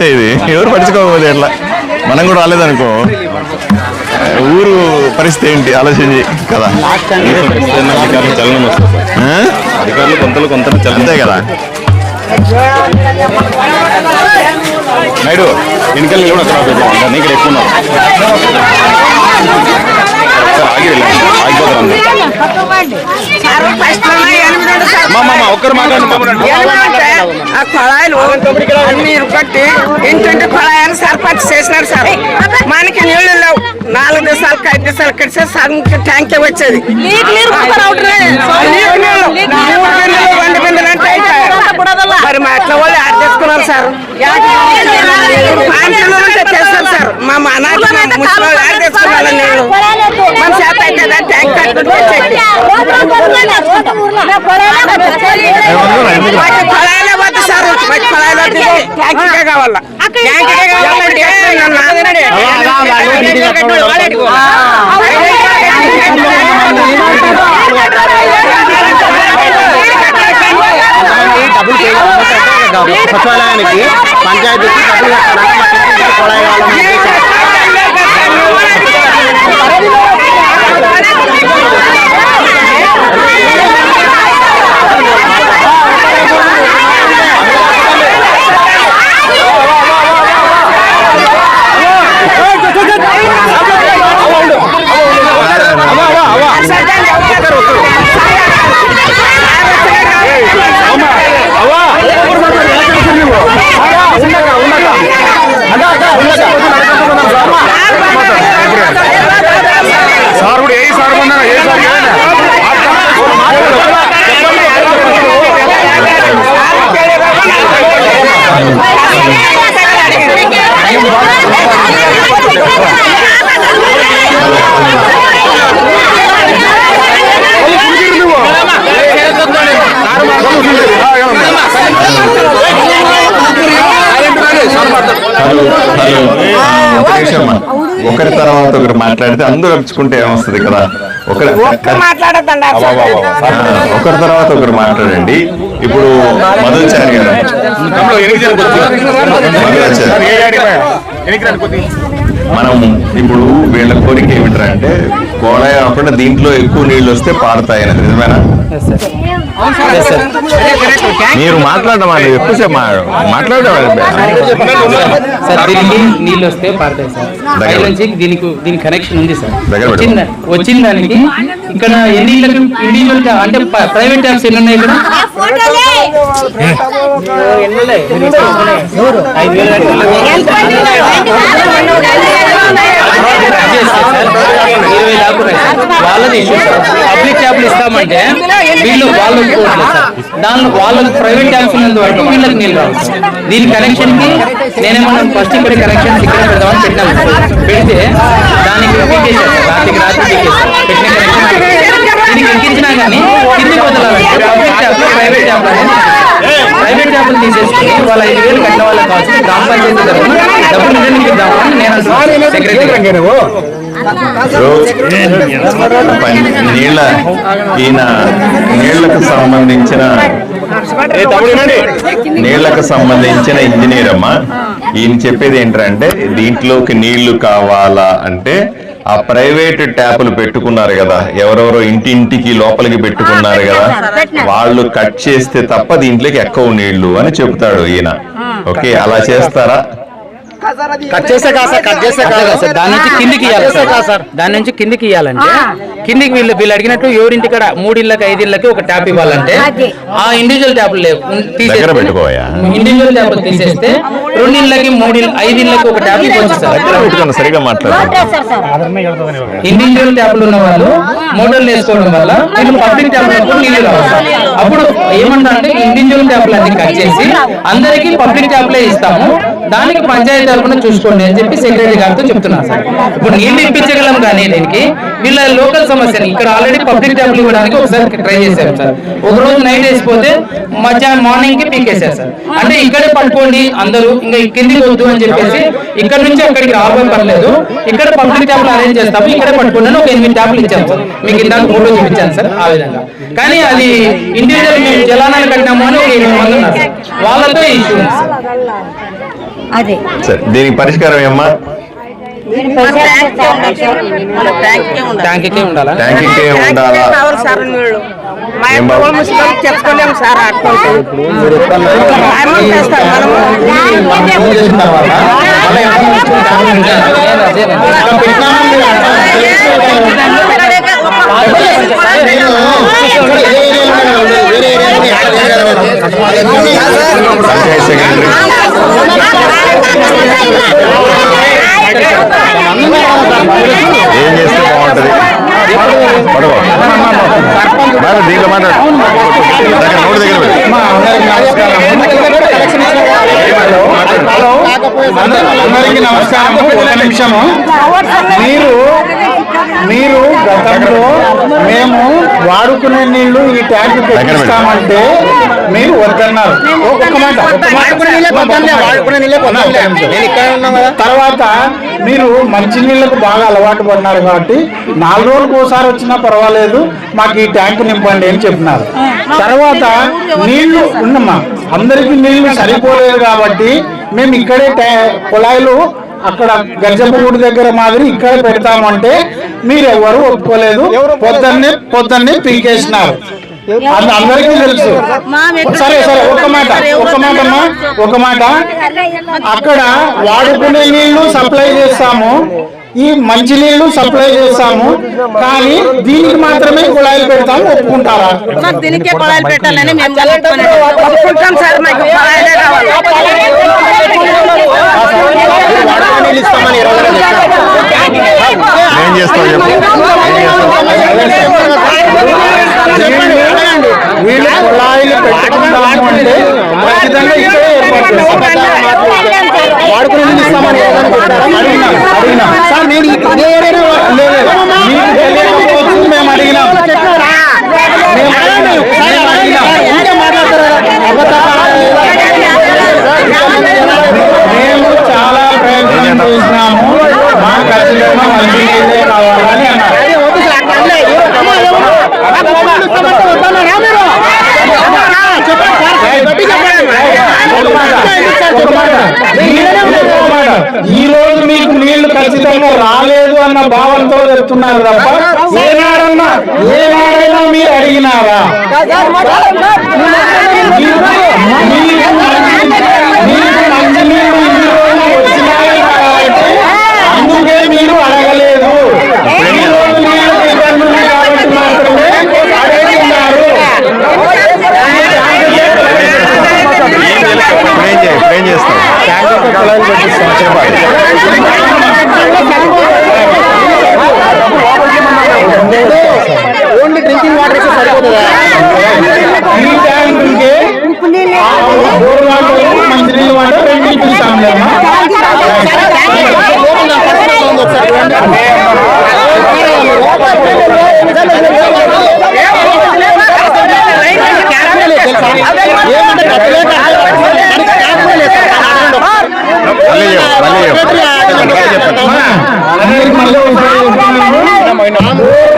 ఇది ఎవరు పట్టించుకోకపోతే ఎట్లా? మనం కూడా రాలేదనుకో ఊరు పరిస్థితి ఏంటి ఆలోచించి కదా. అధికారులు చలనం వస్తుంది, అధికారులు కొంత అంతే కదా. నాయుడు ఎన్నికలు కూడా అక్కడ ఇక్కడ ఎక్కువ ఉన్నారు. ఆగి వెళ్ళండి, ఆగిపోతారు ఒక్కరు ఆ కొళాయిలు నీరు కట్టి ఇంటింటి కొళాయిని సర్పంచ్ చేసినారు సార్. మనకి నీళ్లు లేవు. 4 దివసాలకు 5 దివసాలు కడితే సగంకి ట్యాంకే వచ్చేది. 2 బిందెలు అంటే మరి మా అట్లా వాళ్ళు యాడ్ చేసుకున్నారు సార్. చేస్తారు సార్. మా ముసలి యాడ్ చేసుకున్నారు. నేను మన చేత కదా ట్యాంక్ కట్టుకుంటూ కొళాయిలే వద్దు సార్. కొళాయిలు వద్దు, ట్యాంకే కావాలా. ట్యాంకే కావాలంటే సచివాలయానికి పంచాయతీకి ఒకరి తర్వాత ఒకరు మాట్లాడితే అందరూ వచ్చుకుంటే ఏమొస్తుంది కదా. ఒకరి తర్వాత ఒకరు మాట్లాడండి. ఇప్పుడు మధుచారి గారు మనం ఇప్పుడు వీళ్ళ కోరిక ఏమిటంటే కోళాయి కాకుండా దీంట్లో ఎక్కువ నీళ్లు వస్తే పారుతాయని, నిజమేనా? మీరు మాట్లాడడం అండి, ఎక్కువసేపు మాట్లాడేవాళ్ళు. నీళ్ళు వస్తే పారుతాయి సార్. దీనికి కనెక్షన్ ఉంది సార్. వచ్చిన దానికి ఇక్కడ ఎన్ని ఇండివిజువల్ అంటే ప్రైవేట్ ట్యాక్స్ ఎన్ని ఉన్నాయి ఇక్కడ? 20 లాక్ వాళ్ళది ఇష్యూ సార్. పబ్లిక్ ట్యాబ్లు ఇస్తామంటే వీళ్ళు వాళ్ళు దానిలో వాళ్ళకి ప్రైవేట్ ట్యాబ్స్ ఉన్నందువరకు వీళ్ళకి నీళ్ళు రావు. దీని కనెక్షన్ కి నేనేమన్నా ఫస్ట్ ఇక్కడ కనెక్షన్ ఇక్కడ పెడదామని పెట్టాను. పెడితే దానికి పీకేసారు సార్. రాత్రి పీకేసారు. పెట్టిన కనెక్షన్ దీనికి ఎక్కించినా కానీ కిందికి వదలాలంటే పబ్లిక్ ట్యాబ్లో ప్రైవేట్ ట్యాబ్లు ప్రైవేట్ ట్యాబ్లు తీసేసుకుని వాళ్ళ 5,000 కట్టిన వాళ్ళకి కావచ్చు గ్రామ పంచాయతీ తరఫున డబ్బులు నిజానికి ఇద్దామని నేను సెక్రటరీ. నీళ్లకు సంబంధించిన ఇంజనీర్ అమ్మా. ఈయన చెప్పేది ఏంటంటే దీంట్లోకి నీళ్లు కావాలా అంటే ఆ ప్రైవేట్ ట్యాపులు పెట్టుకున్నారు కదా, ఎవరెవరో ఇంటింటికి లోపలికి పెట్టుకున్నారు కదా, వాళ్ళు కట్ చేస్తే తప్ప దీంట్లోకి ఎక్కువ నీళ్లు అని చెప్తాడు ఈయన. ఓకే, అలా చేస్తారా? దాని నుంచి కిందికి ఇవ్వాలి సార్. దాని నుంచి కిందికి ఇవ్వాలంటే కిందికి వీళ్ళు అడిగినట్టు 7 ఇంటి కాడ 3 ఇళ్ళకి 5 ఇళ్ళకి ఒక ట్యాప్ ఇవ్వాలంటే ఆ ఇండివిజువల్ ట్యాప్లు లేవు. ఇండివిజువల్ ట్యాప్లు తీసేస్తే 2 ఇళ్ళకి 3 5 ఇళ్ళకి ఒక ట్యాప్ ఇవ్వచ్చు సార్. సరిగా మాట్లాడారు. ఇండివిజువల్ ట్యాప్లు ఉన్న వాళ్ళు మోటార్లు వేసుకోవడం వల్ల వీళ్ళు పబ్లిక్ ట్యాప్లకు నీళ్లు రావాలి సార్. అప్పుడు ఏమంటా అంటే ఇండివిజువల్ ట్యాప్లు అన్ని కట్ చేసి అందరికీ పబ్లిక్ ట్యాప్లే ఇస్తాము, దానికి పంచాయతీ తరఫున చూసుకోండి అని చెప్పి సెక్రటరీ గారితో చెప్తున్నారు సార్. ఇప్పుడు నీళ్లు ఇప్పించగలం కానీ దీనికి వీళ్ళ లోకల్ సమస్యని ఇక్కడ ఆల్రెడీ పబ్లిక్ ట్యాప్లు ఇవ్వడానికి ఒకసారి ట్రై చేశారు సార్. ఒక రోజు నైట్ వేసిపోతే మధ్యాహ్నం మార్నింగ్ కి పీకేశారు సార్. అంటే ఇక్కడే పట్టుకోండి అందరూ, ఇంకా కిందికి వద్దు అని చెప్పేసి ఇక్కడ నుంచి అక్కడికి రావడం పర్లేదు, ఇక్కడ పబ్లిక్ ట్యాప్లు అరేంజ్ చేస్తాము, ఇక్కడే పట్టుకోండి అని ఒక 8 ట్యాప్లు ఇచ్చాము సార్. మీకు ఇందాక ఫోటో చూపించాను సార్. ఆ విధంగా కానీ అది ఇండివిజువల్ మేము జలానాలు కట్టినాము అని ఒక 8 మంది ఉన్నారు సార్. వాళ్ళతో ఇష్యూ ఉంది సార్. అదే సరే, దీనికి పరిష్కారం ఏమ్మా? ట్యాంక్కే ఉండాలా? ట్యాంక్కే ఉండాలా? కావాలి సార్ నీళ్ళు. మా ఇంట్లో ముసలి చెప్పుకోలేము సార్ అటువంటి అమౌంట్ చేస్తారు మనము. పంచాయత్ సెక్రటరీ ఏం చేస్తే బాగుంటది? దీంట్లో మాట్లాడు నోటి దగ్గర అందరికీ నమస్కారం. ఒక నిమిషము. మీరు గతంలో మేము వాడుకునే నీళ్లు ఈ ట్యాంక్ పెట్టిస్తామంటే మీరు వద్దన్నారు. తర్వాత మీరు మంచి నీళ్లకు బాగా అలవాటు పడినారు కాబట్టి 4 రోజులకు ఒకసారి వచ్చినా పర్వాలేదు, మాకు ఈ ట్యాంక్ నింపండి అని చెప్పినారు. తర్వాత నీళ్లు ఉన్నమ్మా, అందరికీ నీళ్లు సరిపోలేదు కాబట్టి మేము ఇక్కడే కుళాయిలు అక్కడ గర్జపగూడి దగ్గర మాదిరి ఇక్కడ పెడతామంటే మీరు ఎవరు ఒప్పుకోలేదు. పొద్దున్నే పీకేసినారు. అందరికీ తెలుసు. సరే ఒక మాట అక్కడ వాడుకునే నీళ్లు సప్లై చేస్తాము, ఈ మంచి నీళ్లు సప్లై చేస్తాము, కానీ దీనికి మాత్రమే కుళాయిలు పెడతాము. ఒప్పుకుంటారా? దీనికే కుళాయిలు పెట్టాలని మేము ఒప్పుకుంటాం సార్. మాకు కుళాయిలే కావాలి. ఏం చేస్తావు చెప్పు? వీళ్ళు కుళాయిలు పెట్టుకుంటాము అంటే ఖచ్చితంగా ఇక్కడే ఏర్పాటు చేస్తాం. వాడుకుని ఇస్తామని అడిగినా సార్, నేను మీకు తెలియకపోవచ్చు, మేము అడిగినాం. మేము చాలా ప్రయత్నం చేసినాము. మా ఖచ్చితంగా మంచి నీళ్ళే కావాలని అన్నారు. ఈ రోజు మీకు నీళ్లు ఖచ్చితంగా రాలేదు అన్న భావంతో చెప్తున్నారు తప్ప ఏనాడైనా మీరు అడిగినారా? మంచి నీళ్లు ఈ రోజు వచ్చినాయి కాబట్టి అందుకే మీరు అడగలేదు. ఈ రోజు నీళ్లు ఇబ్బంది ఉంది కాబట్టి మాత్రమే అడుగుతున్నారు. ఏం చేస్తాం? ఓన్లీ డ్రింకింగ్ వాటర్ సరిపోతుందా? ఈ ట్యాంకుకే బోర్ వాటర్, మంచినీళ్ళు వాటర్ రెండు ఇప్పిస్తాంలేమ్మా.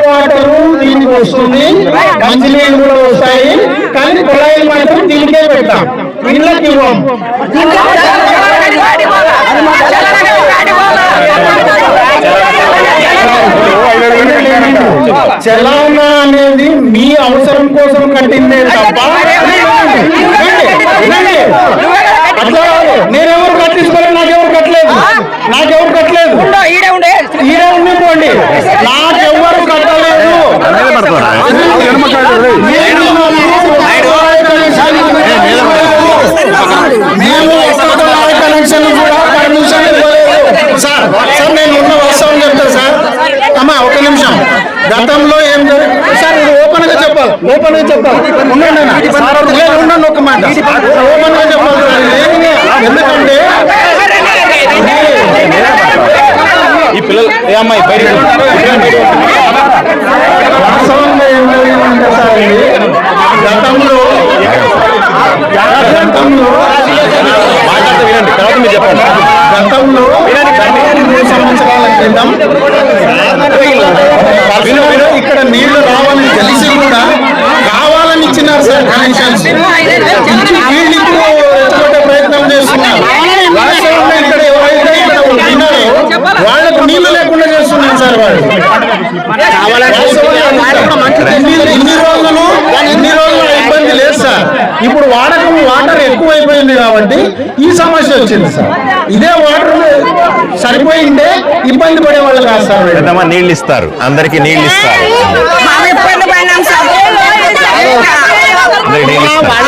వాటరు దీనికి వస్తుంది, మంచినీళ్ళు కూడా వస్తాయి, కానీ కుళాయిలు మాత్రం దీనికే పెడతాం, ఇళ్ళకి ఇవ్వం. చలానా అనేది మీ అవసరం కోసం కట్టిందే తప్ప నేనెవరు కట్టించుకోలేదు, నాకెవరు కట్టలేదు. ఈడే ఉండిపోండి, నాకెవ్వరు కట్టలేదు. మేము కనెక్షన్ కూడా పర్మిషన్ ఇవ్వలేదు సార్. నేను ఉన్న వాస్తవం చెప్తాను సార్. అమ్మా ఒక నిమిషం. గతంలో ఏం జరిగింది సార్? ఇది ఓపెన్ గా చెప్పాలి. ఉండండి ఒక మాట. ఓపెన్ గా చెప్పాలి సార్. ఎందుకంటే ఈ పిల్లలు ఏ అమ్మాయి బయట వాస్తవంగా ఏం జరిగిందంటే సార్, ఇది గతంలో వినండి, తర్వాత మీరు చెప్పండి. గతంలో 3 సంవత్సరాల క్రితం ఇక్కడ నీళ్లు రావాలని తెలిసి కూడా కావాలని ఇచ్చినారు సార్ కనెక్షన్స్. వీళ్ళు ప్రయత్నం చేస్తున్నారు. కాబట్టి ఈ సమస్య వచ్చింది సార్. ఇదే వాటర్ సరిపోయింటే ఇబ్బంది పడే వాళ్ళు కాదు సార్. పెద్దమ్మ నీళ్ళు ఇస్తారు, అందరికి నీళ్ళు ఇస్తారు, మేము ఇబ్బంది పడినాం సార్. అందరికి నీళ్ళు ఇస్తారు.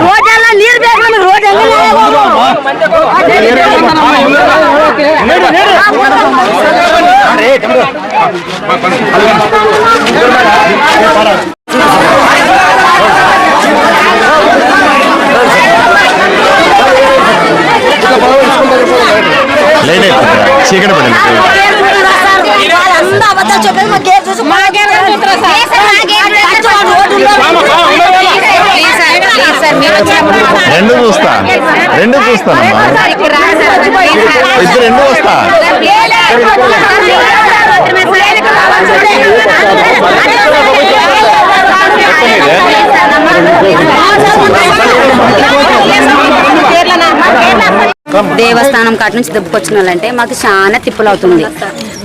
రోజల్లా నీరు ಬೇಕಂದ್ರೆ చీకటి పడింది. అబద్ధాలు చెప్పేది మా గేట్ చూసి రెండు చూస్తానమ్మా, ఇద్దరు రెండు వస్తా. దేవస్థానం కాటి నుంచి దుబ్బుకొచ్చిన వాళ్ళంటే మాకు చాలా తిప్పులు అవుతుంది.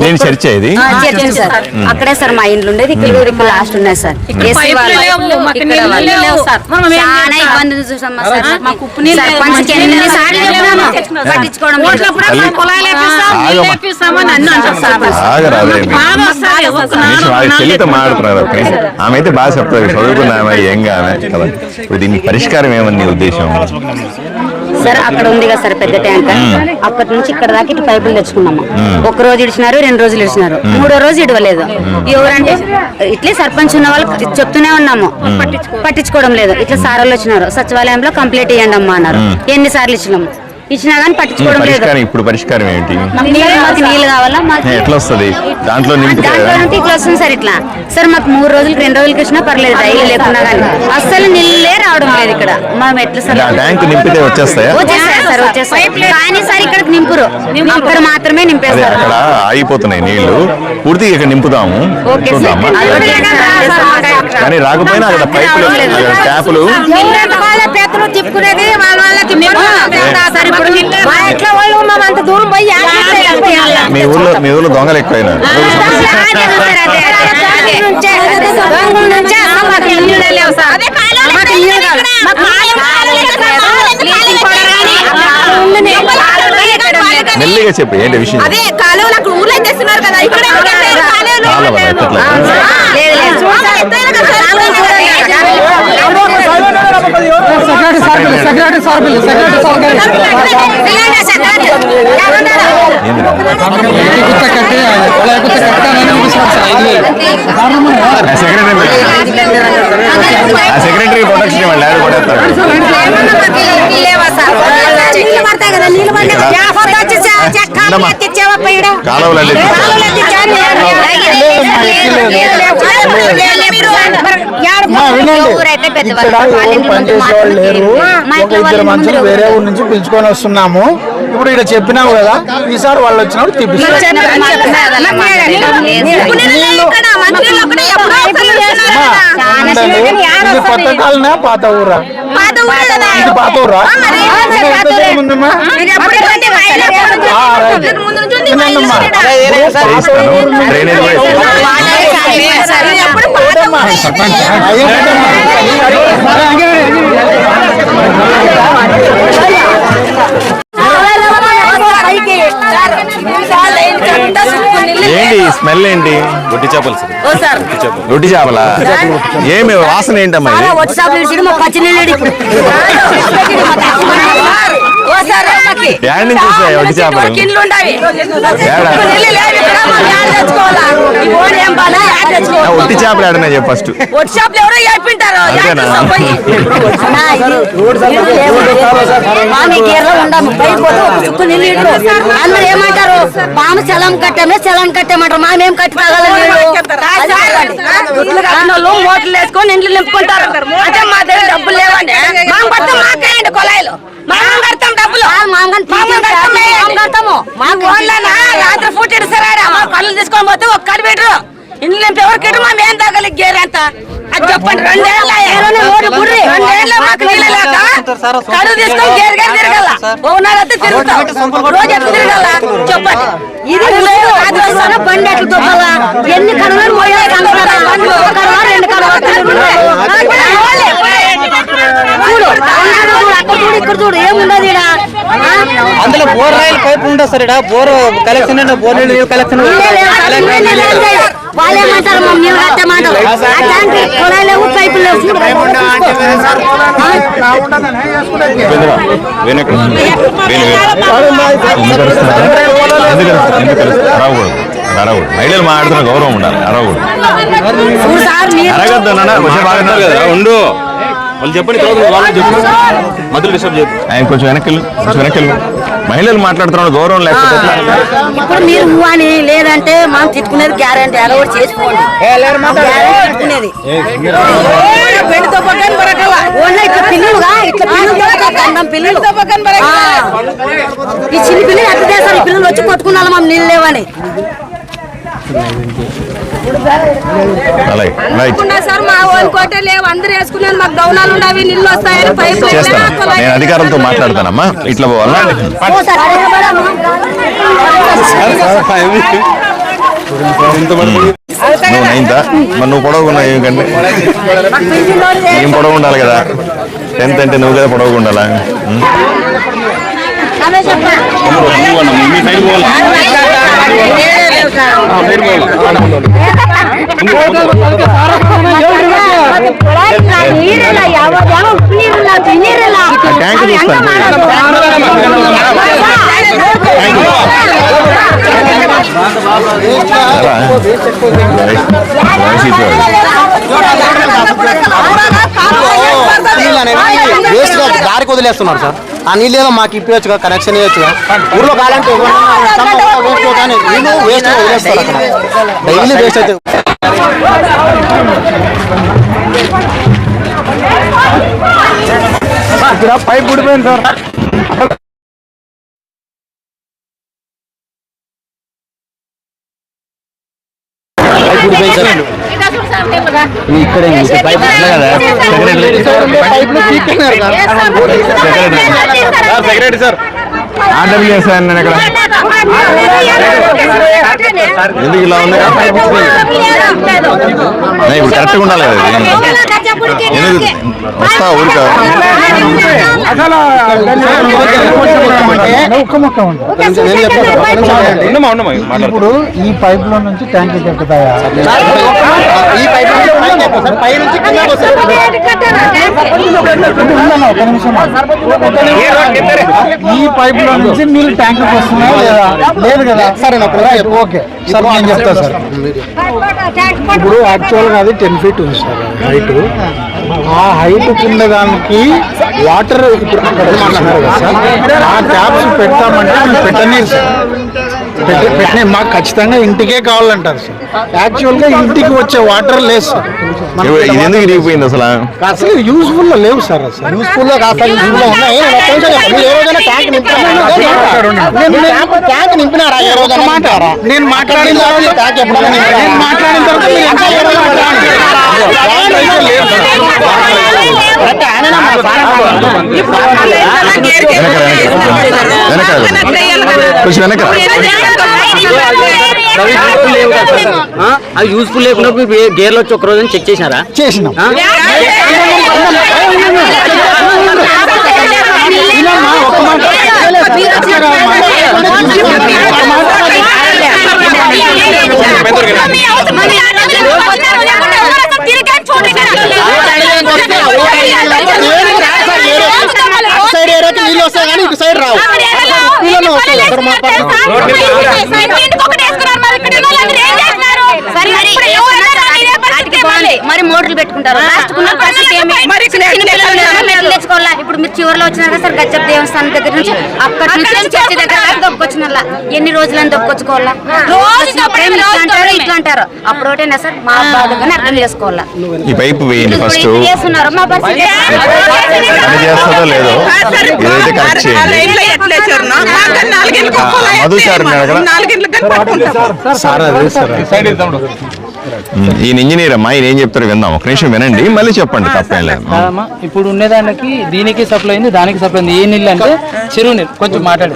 నేను చర్చ ఇది చర్చ్ సార్, అక్కడే సార్ మా ఇంట్లో ఉండేది. ఇక్కడ లాస్ట్ ఉన్నాయి సార్. ఎస్సీ వాళ్ళు చాలా ఇబ్బందులు చూసామా సార్. సర్పంచ్కి ఎన్నిసార్లు చెప్పినాము, పట్టించుకోవడం చెల్లితో మాట్లాడుతున్నారు. ఆమె అయితే బాగా చెప్తారు, చదువుకున్నామే ఏంగా ఆమె కదా. ఇప్పుడు దీనికి పరిష్కారం ఏమని నీ ఉద్దేశం? సార్ అక్కడ ఉంది కదా సార్ పెద్ద ట్యాంకర్, అక్కడి నుంచి ఇక్కడ దాకా ఇటు పైపులు తెచ్చుకున్నాము. ఒక రోజు ఇడిచినారు, 2 రోజులు ఇడిచినారు, 3వ రోజు ఇడవలేదు. ఎవరంటే ఇట్లే సర్పంచ్ ఉన్న వాళ్ళు చెప్తూనే ఉన్నాము, పట్టించుకోవడం లేదు. ఇట్లా సార్ వాళ్ళు వచ్చినారు, సచివాలయంలో కంప్లీట్ ఇవ్వండి అమ్మా అన్నారు. ఎన్నిసార్లు ఇచ్చినా కానీ పట్టించుకోవడం లేదు. ఇప్పుడు పరిష్కారం ఏంటి? మాకు నీళ్ళు కావాలా? ఎట్లా వస్తుంది? దాంట్లో ఇట్లా వస్తుంది సార్. ఇట్లా సార్ మాకు 3 రోజులకి 2 రోజులకి ఇచ్చినా పర్లేదు, డైలీ లేకున్నా కానీ అస్సలు నీళ్ళే రావడం లేదు ఇక్కడ. మనం ఎట్లా సార్? ట్యాంక్ నింపితే వచ్చేస్తాయా? వచ్చేస్తాయి సార్, వచ్చేస్తాయి. కానీ సార్ ఇక్కడ నింపురు, అక్కడ మాత్రమే నింపేస్తారు. అక్కడ ఆగిపోతున్నాయి నీళ్లు, పూర్తిగా ఇక్కడ నింపుదాము కానీ రాకపోయినా అక్కడ పైపులు ట్యాపులు తిప్పుకునేది వాళ్ళ అంత దూరం పోయి మీ ఊర్లో దొంగలు ఎక్కువైనా మెల్లిగా చెప్పు ఏంటి విషయం? అదే కాలువలు అక్కడ ఊర్లో తెస్తున్నారు కదా, ఇక్కడ సెక్రటరీ ప్రొటెక్షన్ వాళ్ళు ఎవరు కొడేస్తారు? కాలువలు వేరే ఊరు నుంచి పిలుచుకొని వస్తున్నాము. ఇప్పుడు ఇక్కడ చెప్పినావు కదా, ఈసారి వాళ్ళు వచ్చినప్పుడు తిప్పిస్తారు. ఇది కొత్త కాలనా పాత ఊరా? ఇది పాత ఊరా? ముందమ్మా ఏంటి స్మెల్ ఏంటి? రొట్టి చేపలు. రొట్టి చేపలా? ఏమి వాసన ఏంటమ్మా? వస్తారు అమ్మకి. యాడ్ నుంచి వస్తాయి వట్టి చేపలు. ఇండ్లు ఉండవి. ఏడా? నీళ్ళు లేవు ఇక్కడ, మనం యాడ్ తెచ్చుకోవాలా? ఈ బోన్ ఏం బాగా యాడ్ తెచ్చుకోవాలి. ఒట్టి చేపలు ఆడినా చెప్పు ఫస్ట్. ఒట్టి షాపులు ఎవరో వేపింటారు. అంతేనా? మామి గేర్లో ఉండము పైపోతే ఒక చుక్క నీళ్ళు ఇడ్రు. అందరూ ఏమంటారు మామ చలం కట్టమంటారు మామేం కట్టి తాగాలి మోటార్లు వేసుకొని ఇండ్లు నింపుకుంటారు. అంటే మా దగ్గర డబ్బులు లేవండి. మాకు పడితే మాకేయండి కొలాయిలు. మనం కడతాం డబ్బులు. కడతాము మాకు ఓన్లేనా రాత్రి ఫుడ్ ఇస్తారా? మా కళ్ళు తీసుకొని పోతే ఒక్కడి పెట్టరు. ఇండ్లు నింపి ఎవరికి మనం ఏం తాగాలి గేరంత అది చెప్పండి. 2 ఏళ్ళ మాకు నీళ్ళు లేక కడుగు తీసుకొని గేరు తిరగల. ఓనారైతే తిరుగుతాం. రోజు ఎట్లా తిరగల చెప్పండి. ఇది రాత్రి వస్తాను బండి ఎట్లు దొబ్బలా ఎన్ని కడవలు పోయాలి ఇక్కడ చూడు ఏముండదు ఈడ. అందులో బోర్ రాయల్ పైపు ఉండదు సార్. బోర్ కలెక్షన్ బోర్ నీళ్ళు కలెక్షన్ వాళ్ళు ఏమంటారు మా నీళ్ళు కట్టమంటారు. కొలాయి లేవు పైపులు లేవు. మహిళలు మాట్లాడుతున్న గౌరవం ఉండాలి. అరవకూడదు. అరగద్దు కదా ఉండు. వాళ్ళు చెప్పండి. మధులు డిస్టర్బ్ చేయదు. ఆయన కొంచెం వెనక్కి మహిళలు మాట్లాడుతున్న గౌరవం లేకపోతే ఇప్పుడు మీరు అని లేదంటే మనం తిట్టుకునేది గ్యారంటీ అలవాటు చేసుకోండి. తిట్టుకునేది ఇట్లా పిల్లలుగా ఇట్లా పిల్లలు ఈ చిన్న పిల్లలు ఎట్లా చేస్తారు? ఈ పిల్లలు వచ్చి కొట్టుకున్నాను మనం నీళ్ళు లేవని. సార్ మా కోటే లేవు అందరూ వేసుకున్నాను. మాకు గౌనాలు ఉండవి నీళ్ళు వస్తాయని పైపు చేస్తాను. నేను అధికారులతో మాట్లాడతానమ్మా. ఇట్లా పోవాలా? నువ్వు 9th మరి నువ్వు పొడవుకున్నావు ఏమికంటే ఏం పొడవు ఉండాలి కదా. 10th అంటే నువ్వు కదా పొడవుగా ఉండాలా. ట్యాంక్ చూస్తాను. వేస్ట్ గా దారికి వదిలేస్తున్నారు సార్. ఆ నీళ్ళు ఏదో మాకు ఇప్పవచ్చు, కనెక్షన్ ఇవ్వచ్చు. ఊర్లో కావాలంటే వేస్ట్ కానీ నీళ్ళు వేస్ట్ గా వదిలేస్తారు. అక్కడ డైలీ వేస్ట్ అయితే ఇక్కడ పైప్ ఊడిపోయింది సార్. సెక్రటరీ సార్ ఆర్డర్ చేశాను నేను ఇక్కడ. ఎందుకు ఇలా ఉంది? ఇప్పుడు కరెక్ట్గా ఉండాలి కదా. ఎందుకు వస్తా ఊరిక ఇప్పుడు ఈ పైప్ లో నుంచి ట్యాంక్ ఎక్కుతాయా? ఈ పైప్ పై నుంచి ఈ పైప్ లో నుంచి నీళ్ళు ట్యాంక్ వస్తున్నాయా లేదా? లేదు కదా. సరే ఓకే సార్ నేను చెప్తా సార్. ఇప్పుడు యాక్చువల్ గా అది 10 feet ఉంది సార్ హైట్. ఆ హైట్ కింద దానికి వాటర్ ఇప్పుడు అక్కడ మాట్లాడారు కదా సార్. ఆ ట్యాప్స్ పెడతామంటే మేము పెట్టనీరు సార్. పెట్టిన మాకు ఖచ్చితంగా ఇంటికే కావాలంటారు సార్. యాక్చువల్ గా ఇంటికి వచ్చే వాటర్ లేదు సార్. ఇది ఎందుకు ఇరిగిపోయింది అసలు? అసలు యూస్ఫుల్ లో లేవు సార్. అసలు యూస్ఫుల్ లో కాస్త యూస్ఫుల్ లో ఉన్నాయి. ట్యాంక్ నింపినారా? ఏ రోజైనా మాట్లాడారా? నేను మాట్లాడిన తర్వాత నేను మాట్లాడిన తర్వాత మీరు ఎంత ఏ రోజు మాట్లాడండి. కొంచెం వెనక అది యూస్ఫుల్ లేకున్నప్పుడు గేర్లు వచ్చి ఒక రోజు చెక్ చేసినారా? చేసినాం. సైడ్ ఏరియాకి నీళ్ళు వస్తాయి కానీ ఇటు సైడ్ రా. మరి మోటార్లు పెట్టుకుంటారు తెచ్చుకోవాలా. ఇప్పుడు మీరు చివరిలో వచ్చినారు కదా సార్ గచ్చప్ దేవస్థానం దగ్గర నుంచి అక్కడి నుంచి చర్చి దగ్గర దొక్కొచ్చినలా ఎన్ని రోజులని దొక్కొచ్చుకోవాలా ఇట్లా అంటారు. అప్పుడు ఒకటేనా సార్ మా బాధగానే అర్థం చేసుకోవాలా. ఈ పైపు వేయండి ఫస్ట్. చేస్తున్నారు మా బస్సు చేస్తుందో లేదో ఇదైతే కరెక్ట్ చేయండి. మధు సార్ ఈయన ఇంజనీర్ అమ్మా, ఈయన ఏం చెప్తారు విందాం. ఒక నిమిషం వినండి, మళ్ళీ చెప్పండి. తప్పేం లేదు. ఇప్పుడు ఉండేదానికి దీనికి సప్లై అయింది, దానికి సప్లై అయింది. ఏ నీళ్ళు అంటే చెరువు నీళ్ళు. కొంచెం మాట్లాడు.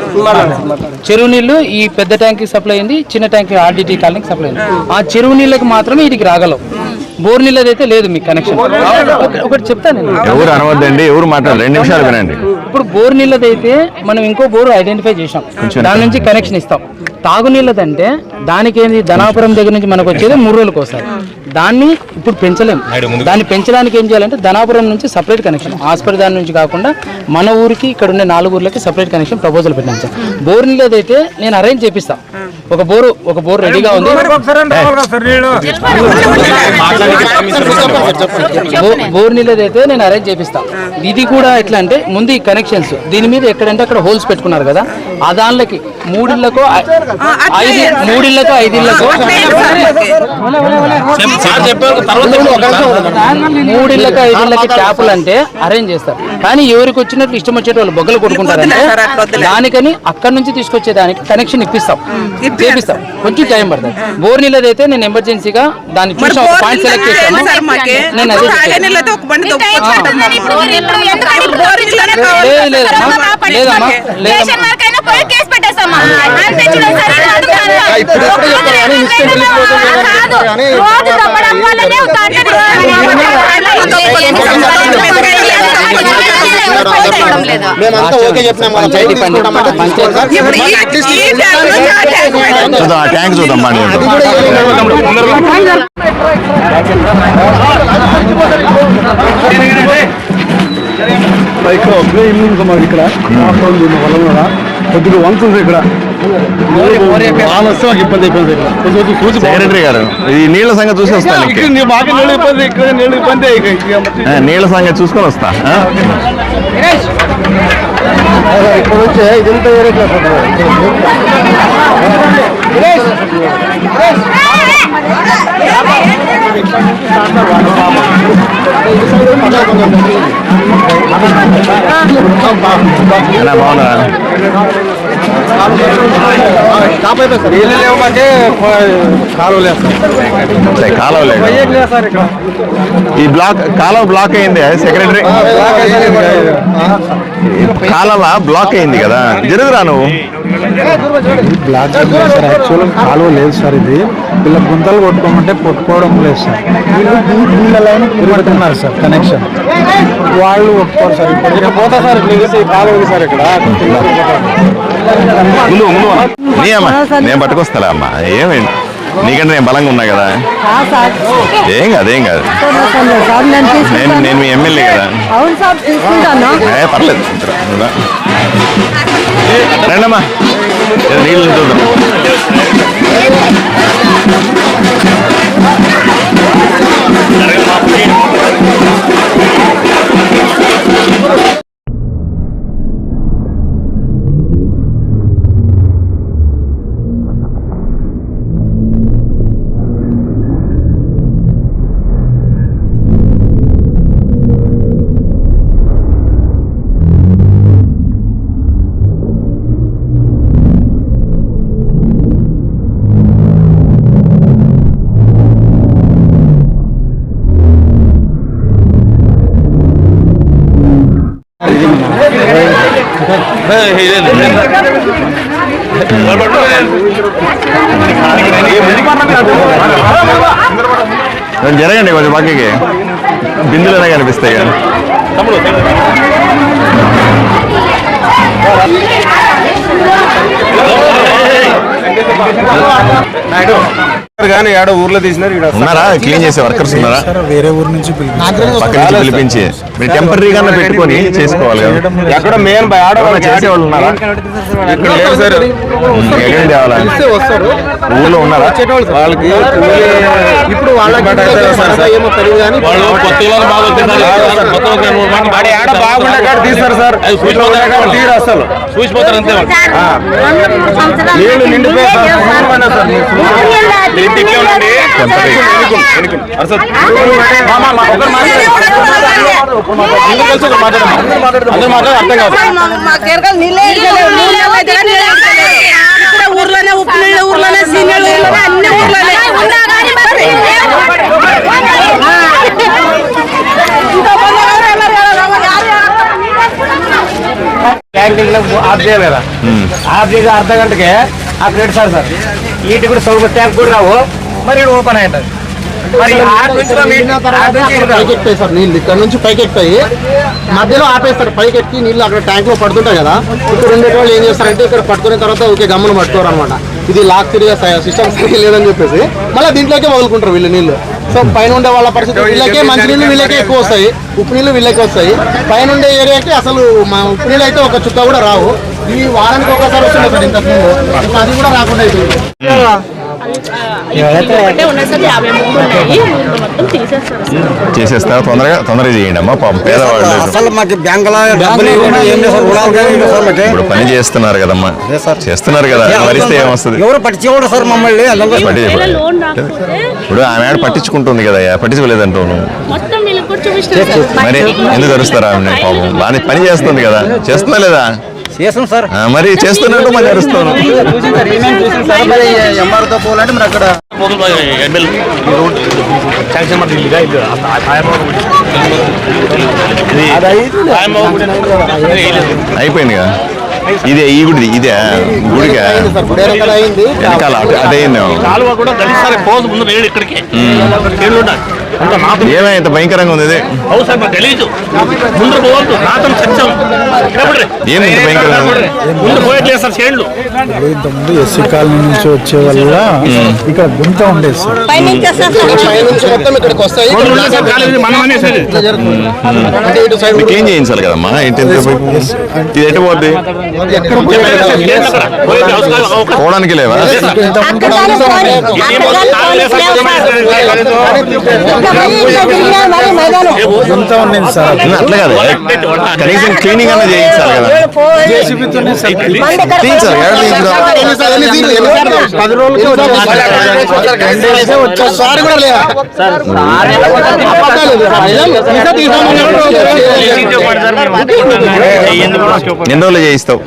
చెరువు నీళ్లు ఈ పెద్ద ట్యాంక్ కి సప్లై అయింది, చిన్న ట్యాంక్ ఆర్డిటీ కాలనీకి సప్లై అయింది. ఆ చెరువు నీళ్ళకి మాత్రమే వీటికి రాగలవు. బోర్ నీళ్ళదైతే లేదు మీకు కనెక్షన్. ఒకటి చెప్తాను నేను. ఎవరు అనవద్దండి, ఎవరు మాట్లాడు. 2 నిమిషాలు వినండి. ఇప్పుడు బోర్ నీళ్ళదైతే మనం ఇంకో బోర్ ఐడెంటిఫై చేసాం, దాని నుంచి కనెక్షన్ ఇస్తాం. తాగునీళ్ళదంటే దానికి ఏంది ధనాపురం దగ్గర నుంచి మనకు వచ్చేది 3 రోజులకు ఒకసారి. దాన్ని ఇప్పుడు పెంచలేము. దాన్ని పెంచడానికి ఏం చేయాలంటే ధనాపురం నుంచి సపరేట్ కనెక్షన్, హాస్పిటల్ దాని నుంచి కాకుండా మన ఊరికి ఇక్కడ ఉండే 4 ఊర్లకి సపరేట్ కనెక్షన్ ప్రపోజల్ పెట్టాను సార్. బోర్ నీళ్ళదైతే నేను అరేంజ్ చేపిస్తాను. ఒక బోర్ రెడీగా ఉంది. బోర్ నీళ్ళదైతే నేను అరేంజ్ చేపిస్తాను. ఇది కూడా ఎట్లా అంటే ముందు ఈ కనెక్షన్స్ దీని మీద ఎక్కడంటే అక్కడ హోల్స్ పెట్టుకున్నారు కదా, ఆ దానిలోకి 3 ఇళ్లకు 5 ఇళ్లకు 3 ఇళ్లకు 5 ఇళ్లకి ట్యాపులు అంటే అరేంజ్ చేస్తారు. కానీ ఎవరికి వచ్చినట్లు ఇష్టం వచ్చేట వాళ్ళు బొగ్గలు కొట్టుకుంటారంటే దానికని అక్కడి నుంచి తీసుకొచ్చేదానికి కనెక్షన్ ఇప్పిస్తాం, చేపిస్తాం. కొంచెం టైం పడుతుంది. బోర్ నీళ్ళదైతే నేను ఎమర్జెన్సీగా దాన్ని చూసి ఒక పాయింట్ సెలెక్ట్ చేస్తాను. నేను అదే మేమంతా ఓకే చెప్పినాం. చూద్దాం ఆ ట్యాంక్ చూద్దాం. ఇక్కడ కొద్దిగా వంశ ఉంది. ఇక్కడ వస్తే మాకు ఇబ్బంది అయిపోయింది. సెక్రటరీ గారు ఈ నీళ్ల సంగతి చూసి వస్తాను. మాకు నీళ్ళు ఇబ్బంది, ఇక్కడ నీళ్ళు ఇబ్బంది. నీళ్ల సంగతి చూసుకొని వస్తా. ఇక్కడ వచ్చే ఇదంతా వేరే క్లాస్. బాగున్నా నీళ్ళు లేవంటే కాలువ లేదు. ఈ కాలువ బ్లాక్ అయింది. సెక్రటరీ కాలువ బ్లాక్ అయింది కదా, జరుగురా నువ్వు. బ్లాక్ సార్, యాక్చువల్గా కాలువ లేదు సార్. ఇది వీళ్ళ గుంతలు కొట్టుకోమంటే కొట్టుకోవడం లేదు సార్. వీళ్ళ లైన్ పెడుతున్నారు సార్ కనెక్షన్. వాళ్ళు ఒప్పుకోరు సార్. ఇప్పుడు పోతా సార్ కాలువ ఉంది సార్. ఇక్కడ నేను పట్టుకొస్తా అమ్మా. ఏమైంది నీకంటే నేను బలంగా ఉన్నా కదా. ఏం కాదు. నేను మీ ఎమ్మెల్యే కదా. పర్లేదు. రండమ్మా, నీళ్ళు చూద్దాం. జరగండి కొంచెం పక్కకి, బిందులనే కనిపిస్తాయి కదా. కానీ ఏడో ఊర్లో తీసినారు. ఉన్నారా క్లీన్ చేసే వర్కర్స్ ఉన్నారా? వేరే ఊరు నుంచి పక్క నుంచి పిలిపించి మీరు టెంపరీగా పెట్టుకొని చేసుకోవాలి కదా. ఎక్కడ మెయిన్ చేసేవాళ్ళు ఉన్నారా? ఇక్కడ లేదు సార్. ఎక్కడ తేవాలని ఊళ్ళో ఉన్నారా? వాళ్ళకి ఇప్పుడు వాళ్ళకి ఏమో తెలియదు కానీ బాగుండే కాడ తీస్తారు సార్. తీరు అసలు నీళ్ళు నిండిపోయి ఊర్లోనే ఉప్పు నీళ్ళు, ఊర్లోనే సీనియర్, అన్ని ఊర్లోనే ఆఫ్ చేయలేదా? ఆఫ్ చేసి అర్ధ గంటకే ఆ ప్లేట్ సార్ వీటికి కూడా సౌకర్యం ట్యాంక్ కూడా రావు. మరి ఓపెన్ అవుతుంది. పైకెక్తాయి సార్ నీళ్ళు, ఇక్కడ నుంచి పైకెక్తాయి, మధ్యలో ఆపేస్తారు. పైకెక్కి నీళ్ళు అక్కడ ట్యాంక్ లో పడుతుంటాయి కదా. ఇప్పుడు ఉండేటోళ్ళు ఏం చేస్తారంటే ఇక్కడ పట్టుకున్న తర్వాత ఓకే గమ్మును పట్టుకోరు అనమాట. ఇది లాక్ తిరిగే సిస్టమ్స్ లేదని చెప్పేసి మళ్ళీ దీంట్లోకే వదులుకుంటారు వీళ్ళు నీళ్ళు. సో పైన ఉండే వాళ్ళ పరిస్థితి వీళ్ళకే మంచి నీళ్ళు వీళ్ళకే ఎక్కువ వస్తాయి, ఉప్పు నీళ్ళు వీళ్ళకే వస్తాయి. పైన ఉండే ఏరియాకి అసలు మా ఉప్పు నీళ్ళు అయితే ఒక చుక్క కూడా రావు. ఈ వారానికి ఒకసారి వస్తుంది సార్ ఇంతకుముందు, ఇప్పుడు అది కూడా రాకుండా అయిపోయింది. చేసేస్తా తొందరగా చేయండి అమ్మా. పాపం పేదవాళ్ళు ఇప్పుడు పని చేస్తున్నారు కదమ్మా, చేస్తున్నారు కదా, మరిస్తే ఏమొస్తుంది? ఎవరు పట్టించుకోవడం సార్ మమ్మల్ని. ఇప్పుడు ఆమె పట్టించుకుంటుంది కదా, పట్టించుకోలేదంటావు నువ్వు. మరి ఎందుకు అరుస్తారా ఆమె? పాపం బాగా పని చేస్తుంది కదా, చేస్తుందా లేదా? చేస్తాం సార్. మరి చేస్తున్నట్టు మరి అరుస్తాను. ఎంఆర్తో పోవాలంటే మరి అక్కడ అయిపోయింది కదా. ఇదే ఈ గుడి, ఇదే గుడిగా వెనకాల అదైంది. ఏమే ఇంత భయంకరంగా ఉంది ఇది? ఏమి ఇంత భయంకరంగా ఉంది? ఇంతకుముందు ఎస్సీ కాలనీ నుంచి వచ్చే వల్ల ఇక్కడ గుంత ఉండేది సార్. ఇక్కడికి వస్తాయి. ఏం చేయించాలి కదమ్మా? ఏంటి ఇది ఎటు పోద్ది? పోవడానికి లేవా? అట్లా కదా, కనీసం క్లీనింగ్ అన్న చేయించాలి కదా. ఎన్ని రోజులు చేయిస్తావు?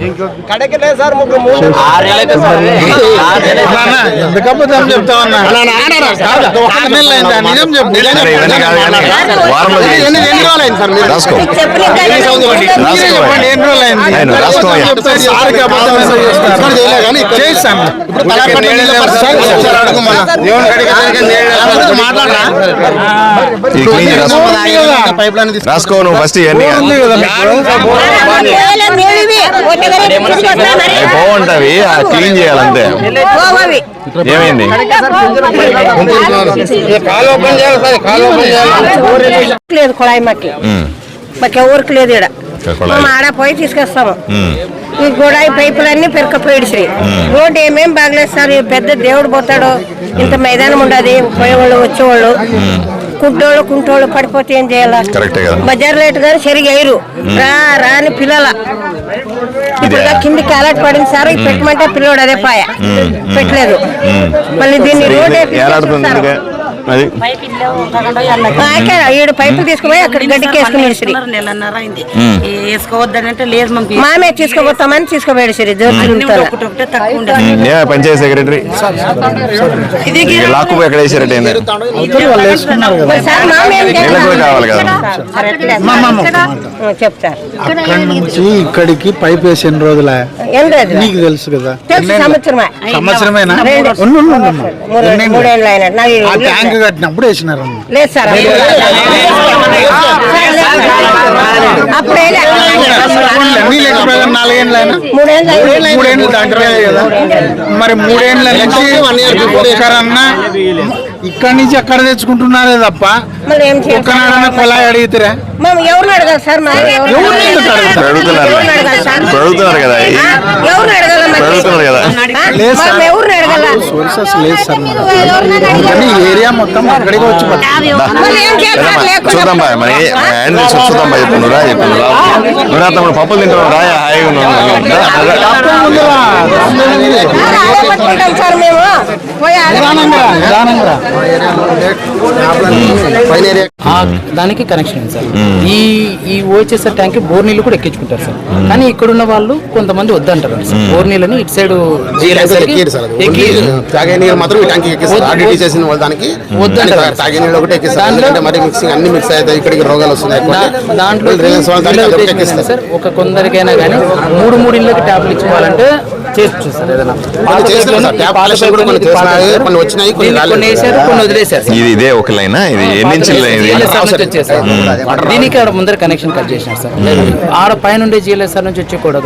రాసుకో నువ్వు ఫస్ట్. బాగుంటావి, క్లీన్ చేయాలంతే. ఏమైంది? లేదు కుళాయి మాకు ఎవరికి లేదు. ఇక్కడ ఆడ పోయి తీసుకొస్తాము. ఈ గోడాయి పైపులన్నీ పెరకపోయాడు శ్రీ. రోడ్డు ఏమేమి బాగలేదు సార్. పెద్ద దేవుడు పోతాడు, ఇంత మైదానం ఉండదు. పోయేవాళ్ళు వచ్చేవాళ్ళు కుంటోళ్ళు పడిపోతే ఏం చేయాలా? బజార్ రేటు కానీ సరిగా వేయరు. రాని పిల్లల ఇప్పుడు కిందికి అలర్ట్ పడింది సార్. పెట్టమంటే పిల్లోడు అదే పాయ పెట్టలేదు. మళ్ళీ దీన్ని రోడ్ 7 పైపులు తీసుకుపోయి అక్కడ గడ్డికి వేసుకుని వేసుకోవద్దంటే లేదు, మామే తీసుకోపోతామని తీసుకోపోయాడు సరే. పంచాయతీ సెక్రటరీ లాక్కుపోయి ఎక్కడ వేసారట? కావాలి కదా. చెప్తారు. అక్కడి నుంచి ఇక్కడికి పైప్ వేసి ఎన్ని రోజులే నీకు తెలుసు కదా? సంవత్సరమేనా? ట్యాంక్ కట్టినప్పుడు వేసినారు. లేదు సార్, అప్పుడే ఎన్ని లేకపోతే 4 ఏళ్ళు అయినా 3 ఏళ్ళు దాటిపోయాయి కదా. మరి 3 ఏళ్ళ నుంచి ఒక్కరన్నా ఇక్కడి నుంచి అక్కడ తెచ్చుకుంటున్నారే తప్ప ఒక్కనాడన్నా కొలాయి అడిగితే ఎవరిని అడగాలి సార్? అడుగుతున్నారు కదా అడుగుతున్నారు కదా. లేదు సార్, సోర్సెస్ లేదు సార్. కానీ ఏరియా మొత్తం అక్కడికి వచ్చి చూద్దాం బాయ్ మరి చూద్దాం బాయ్. చెప్తున్నా నువ్వు తమ్ముడు పప్పులు తింటావు రాయ హాయిగా సార్ మేము దానికి కనెక్షన్ ఉంది సార్. ఈ ఓచేసే ట్యాంక్ బోర్ నీళ్ళు కూడా ఎక్కించుకుంటారు సార్. కానీ ఇక్కడ ఉన్న వాళ్ళు కొంతమంది వద్దంటారు సార్. బోర్ నీళ్ళని ఇటు సైడ్ తాగే నీళ్ళు మాత్రం ఈ ట్యాంక్ ఎక్కిస్తారు. ఆర్డీటీ చేసిన వాళ్ళు దానికి వద్దంటారు. తాగే నీళ్ళు ఒకటి ఎక్కిస్తారు. ఎందుకంటే మరి మిక్సింగ్ అన్ని మిక్స్ అవుతాయి, ఇక్కడికి రోగాలు వస్తున్నాయి. దాంట్లో సార్ ఒక కొందరికైనా కానీ 3 ఇళ్ళకి ట్యాబ్లు ఇచ్చుకోవాలంటే చేసి సార్. ఏదైనా కొన్ని వచ్చినాయి, కొన్ని వేసారు, కొన్ని వదిలేశారు. ఇదే ఒక లైన్. ఇది దీనికి ఆడ ముందర కనెక్షన్ కట్ చేసినారు సార్. ఆడ పైన ఉండే జిఎల్ఎస్ఆర్ నుంచి వచ్చి కూడా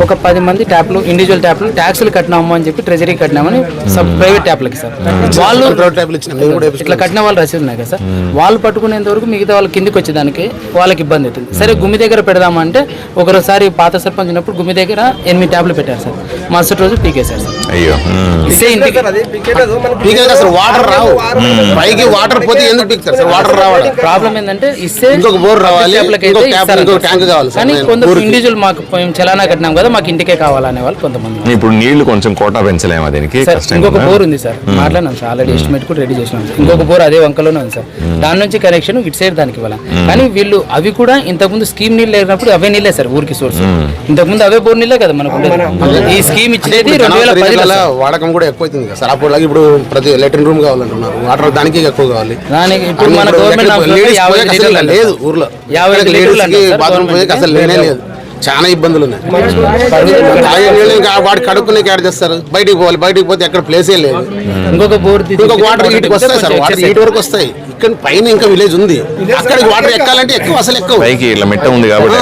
ఒక 10 మంది ట్యాప్లు ఇండివిజువల్ ట్యాప్లు ట్యాక్సులు కట్టినాము అని చెప్పి ట్రెజరీ కట్టినామని ప్రైవేట్ ట్యాప్లకి సార్. వాళ్ళు ఇట్లా కట్టిన వాళ్ళు రసీదు ఉన్నాయి కదా సార్. వాళ్ళు పట్టుకునేంత వరకు మిగతా వాళ్ళ కిందికి వచ్చేదానికి వాళ్ళకి ఇబ్బంది అవుతుంది. సరే గుమ్మి దగ్గర పెడదామంటే ఒకసారి పాత సర్పంచ్ ఉన్నప్పుడు గుమ్మి దగ్గర 8 ట్యాబ్లు పెట్టారు సార్. మరుసటి రోజు పీకేశారు సార్. అయ్యో వాటర్ రావు, పైకి వాటర్ పోతే ఎందుకు పీకుతారు సార్? వాటర్ రావాలి. ప్రాబ్లం ఏంటంటే ఇస్తే ఇంకొక బోర్ రావాలి, ట్యాంక్ కావాలి. కానీ కొందరు ఇండివిజువల్ మాకు చలానా కట్టినాం కదా మాకు ఇంటికే కావాలనే వాళ్ళు కొంతమంది. ఇప్పుడు నీళ్లు కొంచెం కోటా పెంచలేమా దీనికి? ఇంకొక బోర్ ఉంది సార్, మాట్లాడినాం సార్, ఆల్రెడీ ఎస్టిమేట్ కూడా రెడీ చేసినాం. ఇంకొక బోర్ అదే వంకలోనే ఉంది సార్. దాని నుంచి కనెక్షన్ ఇటు సైడ్ దానికి ఇవ్వాలి. కానీ వీళ్ళు అవి కూడా ఇంతకుముందు స్కీమ్ నీళ్ళు లేనప్పుడు అవే నీళ్ళే సార్ ఊరికి సోర్స్. ఇంతకుముందు అవే బోర్ నీళ్ళే కదా మనకు. ఈ స్కీమ్ ఇచ్చేది 2010 వాడకం కూడా ఎక్కువ అవుతుంది కదా సార్. అప్పుడు ఇప్పుడు ప్రతి లెట్రిన్ రూమ్ కావాలంటున్నారు, వాటర్ దానికి ఎక్కువ కావాలి. దానికి ఇప్పుడు మన గవర్నమెంట్ లేదు ఊర్లో 50 లీటర్లకి బాత్రూమ్ పోయేకి అసలు లేనే లేదు. చాలా ఇబ్బందులు ఉన్నాయి. ఇంకా వాడు కడుక్కునే క్యాడ్ చేస్తారు, బయటికి పోవాలి, బయటికి పోతే ఎక్కడ ప్లేసే లేదు. ఇంకొక బోర్ ఇంకొక వాటర్ ఇటుకు వస్తాయి సార్, వాటర్ ఇటు వరకు వస్తాయి. ఇక్కడ పైన ఇంకా విలేజ్ ఉంది, అక్కడికి వాటర్ ఎక్కాలంటే ఎక్కువ, అసలు ఎక్కువ పైకి ఇలా మెట్ట ఉంది కాబట్టి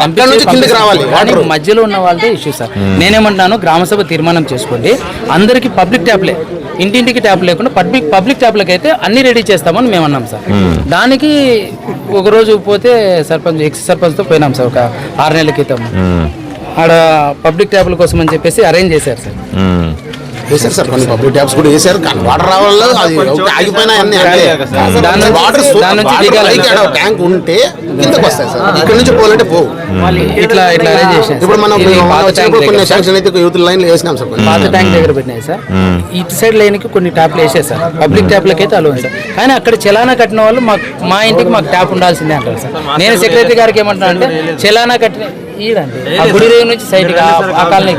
అక్కడ నుంచి కిందకి రావాలి. వాటర్ మధ్యలో ఉన్న వాళ్ళదే ఇష్యూ సార్. నేనేమంటున్నాను, గ్రామసభ తీర్మానం చేసుకోండి, అందరికి పబ్లిక్ ట్యాప్లే, ఇంటింటికి ట్యాప్ లేకుండా పబ్లిక్ ట్యాప్లకి అయితే అన్ని రెడీ చేస్తామని మేము అన్నాం సార్. దానికి ఒక రోజు పోతే సర్పంచ్ ఎక్స్ సర్పంచ్తో పోయినాం సార్ ఒక 6 నెలల క్రితం. ఆడ పబ్లిక్ ట్యాప్ల కోసం అని చెప్పేసి అరేంజ్ చేశారు సార్. వేసారు సార్, కొన్ని పబ్లిక్ ట్యాప్స్ కూడా వేసారు. కానీ వాటర్ రావాలో అది ఆగిపోయినా అన్ని ట్యాంక్ ఉంటే కిందకు వస్తాయి సార్. ఇక్కడ నుంచి పోవాలంటే పోవు. ఇట్లా అరేంజ్ చేశారు. ఇప్పుడు మనం కొన్ని శాంక్షన్ అయితే యూత్ లైన్ లో వేసినాం సార్. పాత ట్యాంక్ దగ్గర పెట్టినాయి సార్. ఇటు సైడ్ లైన్ కి కొన్ని ట్యాప్లు వేసారు సార్. పబ్లిక్ ట్యాప్లకి అయితే అలో సార్. కానీ అక్కడ చలానా కట్టిన వాళ్ళు మా ఇంటికి మాకు ట్యాప్ ఉండాల్సిందే అంటారు సార్. నేను సెక్రటరీ గారికి ఏమంటున్నా అంటే చలానా కట్టిన ఈడండి ఆ గుడి దగ్గర నుంచి సైడ్ ఆ కాలనీ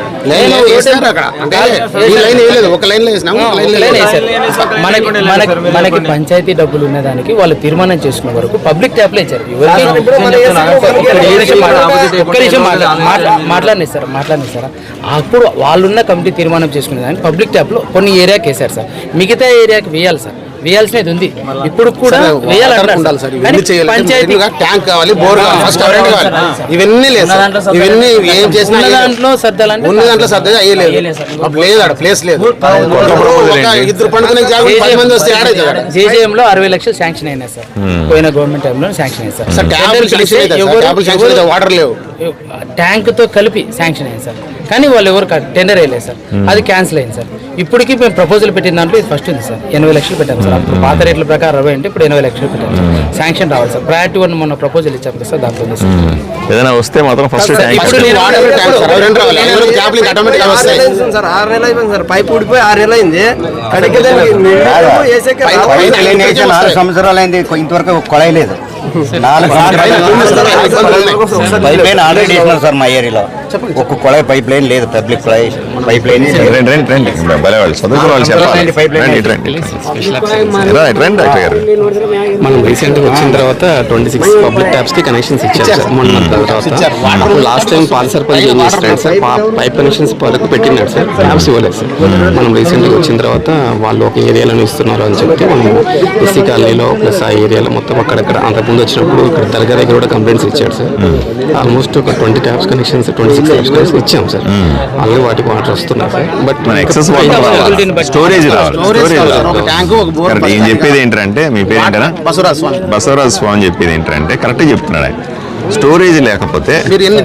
మనకి పంచాయతీ డబ్బులు ఉన్నదానికి వాళ్ళు తీర్మానం చేసుకునే వరకు పబ్లిక్ ట్యాప్లే ఇచ్చారు. మాట్లాడిస్తారా అప్పుడు వాళ్ళున్న కమిటీ తీర్మానం చేసుకునే దానికి పబ్లిక్ ట్యాప్లో కొన్ని ఏరియాకి వేశారు సార్. మిగతా ఏరియాకి వేయాలి సార్, వేయాల్సినది ఉంది. ఇప్పుడు కూడా పంచాయతీ ట్యాంక్ కావాలి, బోర్ కావాలి, ఇవన్నీ లేదు. ఇవన్నీ ఏం చేసినా దాంట్లో సర్దాలంటే ఉన్న దాంట్లో సర్దా అయ్యలేదు. లేదు, ప్లేస్ లేదు. ఇద్దరు పండుగ జేజేఎంలో 60 లక్షలు శాంక్షన్ అయినాయి సార్. పోయిన గవర్నమెంట్ టైంలో శాంక్షన్ అయింది సార్. వాటర్ లేవు, ట్యాంక్ తో కలిపి శాంక్షన్ అయింది సార్. కానీ వాళ్ళు ఎవరు టెండర్ వేయలేదు సార్, అది క్యాన్సిల్ అయింది సార్. ఇప్పటికీ మేము ప్రపోజల్ పెట్టిన దాంట్లో ఇది ఫస్ట్ ఉంది సార్. 80 లక్షలు పెట్టాము సార్. అప్పుడు పాత రేట్ల ప్రకారం 60 అంటే ఇప్పుడు 80 లక్షలు పెట్టాము సార్. శాంక్షన్ రావాలి సార్. ప్రయారిటీ 1 మొన్న ప్రపోజల్ ఇచ్చాము కదా సార్, దాంట్లో ఉంది సార్. ఏదైనా వస్తే మాత్రం ఫస్ట్ సార్ 6 నెలలు అయిపోయింది సార్. పైపు ఊడిపోయి 6 నెలలు అయింది. 4 సంవత్సరాలు అయింది, ఇంతవరకు కొళాయి లేదు. 4 సంవత్సరాలు ఆల్రెడీ వేసినారు సార్ మా ఏరియాలో. ఒక్క కుళాయి పైప్ లైన్ లేదు, పబ్లిక్ కుళాయి పైప్ లైన్. రండి భలే వాళ్ళు చదువుకున్న వాళ్ళు చెప్పాలి. రండి డాక్టర్ గారు. మనం రీసెంట్ గా వచ్చిన తర్వాత 26 పబ్లిక్ ట్యాప్స్ కి కనెక్షన్స్ ఇచ్చారు సార్. మొన్న తర్వాత లాస్ట్ టైం పాల సర్పంచ్ ఏం చేస్తాడు సార్, పైప్ కనెక్షన్స్ వాళ్ళకు పెట్టినాడు సార్, ట్యాప్స్ ఇవ్వలేదు సార్. మనం రీసెంట్ గా వచ్చిన తర్వాత వాళ్ళు ఒక ఏరియాలో ఇస్తున్నారు అని చెప్తే మనం ఎస్సీ కాలనీలో ప్లస్ ఆ ఏరియాలో మొత్తం అక్కడక్కడ అంతకుముందు వచ్చినప్పుడు ఇక్కడ దర్గా దగ్గర కూడా కంప్లైంట్స్ ఇచ్చాడు సార్. ఆల్మోస్ట్ ఒక 20 ట్యాప్స్ కనెక్షన్స్ 26 ట్యాప్స్ కనెక్షన్స్ ఇచ్చాం సార్. అలాగే వాటికి వాటర్ వస్తున్నాయి సార్. బట్ స్టోరేజ్ ఏం చెప్పేది ఏంటంటే, మీ పేరు ఏంటన్నా? బసవరాజు స్వామి చెప్పేది ఏంటంటే కరెక్ట్ చెప్తున్నాడు ఆయన. స్టోరేజ్ లేకపోతే మీరు ఎన్ని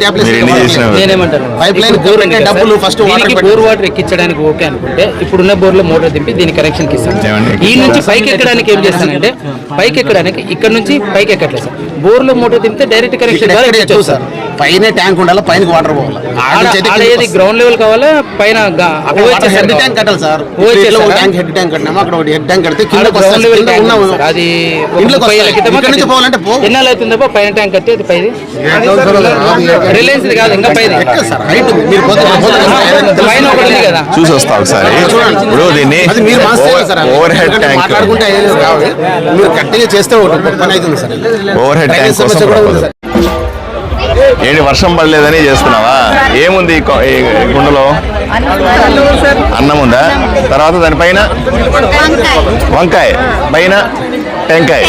చేసినా బోర్ వాటర్ ఎక్కించడానికి ఓకే అనుకుంటే ఇప్పుడున్న బోర్లో మోటార్ దింపి దీని కనెక్షన్ ఇస్తాం. ఈ నుంచి పైకి ఎక్కడానికి ఏం చేస్తానంటే, పైకి ఎక్కడానికి ఇక్కడ నుంచి పైకి ఎక్కట్లేదు సార్, బోర్లో మోటార్ దింపితే డైరెక్ట్ కనెక్షన్ సార్. పైన ట్యాంక్ ఉండాలి, పైన వాటర్ పోవాలి. గ్రౌండ్ లెవెల్ కావాలా పైన హెడ్ ట్యాంక్ కట్టాలి సార్. హెడ్ ట్యాంక్ కట్టినాము, అక్కడ హెడ్ ట్యాంక్ కడితే అది పోవాలంటే ఎన్నాళ్ళు అవుతుందో పైన ట్యాంక్ కట్టి అది పైది రిలయన్స్ కాదు ఇంకా పైన కదా చూసి వస్తా ఒకసారి. ఇప్పుడు దీన్ని ఓవర్ హెడ్ ట్యాంక్ మీరు కట్టిగా చేస్తే పని అవుతుంది సార్. ఓవర్ హెడ్ ట్యాంక్ కోసం ఏంటి వర్షం పడలేదని చేస్తున్నావా? ఏముంది ఈ కుండలో? అన్నం ఉందా? తర్వాత దానిపైన వంకాయ, పైన టెంకాయ.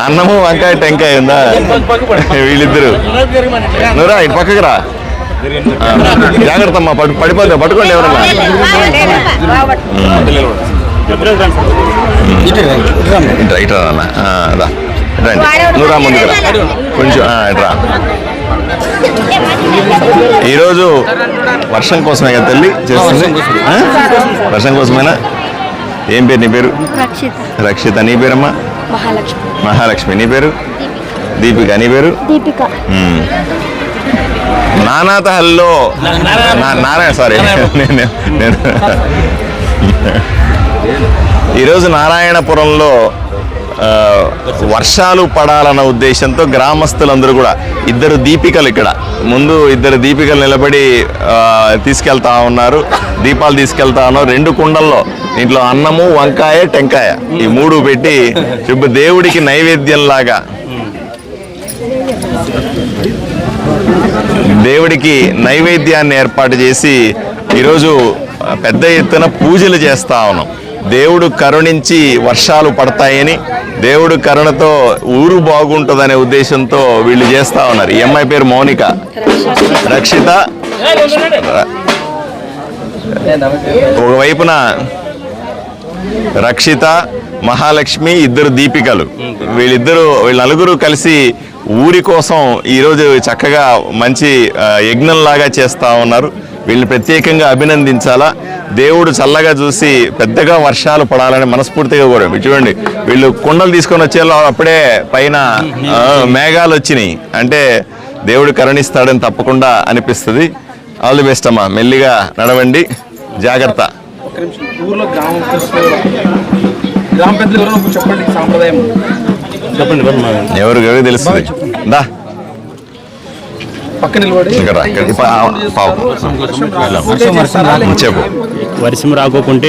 అన్నము వంకాయ టెంకాయ ఉందా? వీళ్ళిద్దరు నువ్వురా ఇటు పక్కకి రా. జాగ్రత్త అమ్మా, పడిపోతే పట్టుకోండి ఎవరన్నా. ఇటు రా అన్న, రా రండి. నువ్వు రా ముందుకు రా కొంచెం, ఇటు రా. ఈరోజు వర్షం కోసమే కదా తల్లి చేస్తుంది? వర్షం కోసమేనా? ఏం పేరు నీ పేరు? రక్షిత. నీ పేరమ్మా? మహాలక్ష్మి. నీ పేరు? దీపిక. నీ పేరు? నానాతహల్లో నారాయణ. సారీ, నేను ఈరోజు నారాయణపురంలో వర్షాలు పడాలన్న ఉద్దేశంతో గ్రామస్తులందరూ కూడా ఇద్దరు దీపికలు ఇక్కడ ముందు ఇద్దరు దీపికలు నిలబడి తీసుకెళ్తా ఉన్నారు, దీపాలు తీసుకెళ్తా ఉన్నారు. 2 కుండల్లో ఇంట్లో అన్నము వంకాయ టెంకాయ ఈ 3 పెట్టి దేవుడికి నైవేద్యంలాగా దేవుడికి నైవేద్యాన్ని ఏర్పాటు చేసి ఈరోజు పెద్ద ఎత్తున పూజలు చేస్తా ఉన్నాం. దేవుడు కరుణించి వర్షాలు పడతాయని, దేవుడు కరుణతో ఊరు బాగుంటుందనే ఉద్దేశంతో వీళ్ళు చేస్తా ఉన్నారు. ఈ అమ్మాయి పేరు మౌనిక, రక్షిత. ఒకవైపున రక్షిత, మహాలక్ష్మి, ఇద్దరు దీపికలు. వీళ్ళ నలుగురు కలిసి ఊరి కోసం ఈరోజు చక్కగా మంచి యజ్ఞంలాగా చేస్తూ ఉన్నారు. వీళ్ళని ప్రత్యేకంగా అభినందించాలా. దేవుడు చల్లగా చూసి పెద్దగా వర్షాలు పడాలని మనస్ఫూర్తిగా కూడా. చూడండి, వీళ్ళు కుండలు తీసుకొని వచ్చేలో అప్పుడే పైన మేఘాలు వచ్చినాయి అంటే దేవుడు కరుణిస్తాడని తప్పకుండా అనిపిస్తుంది. ఆల్ ది బెస్ట్ అమ్మా, మెల్లిగా నడవండి, జాగ్రత్త. ఎవరికి తెలుస్తుంది? దా చెప్పు. వర్షం రాకోకుంటే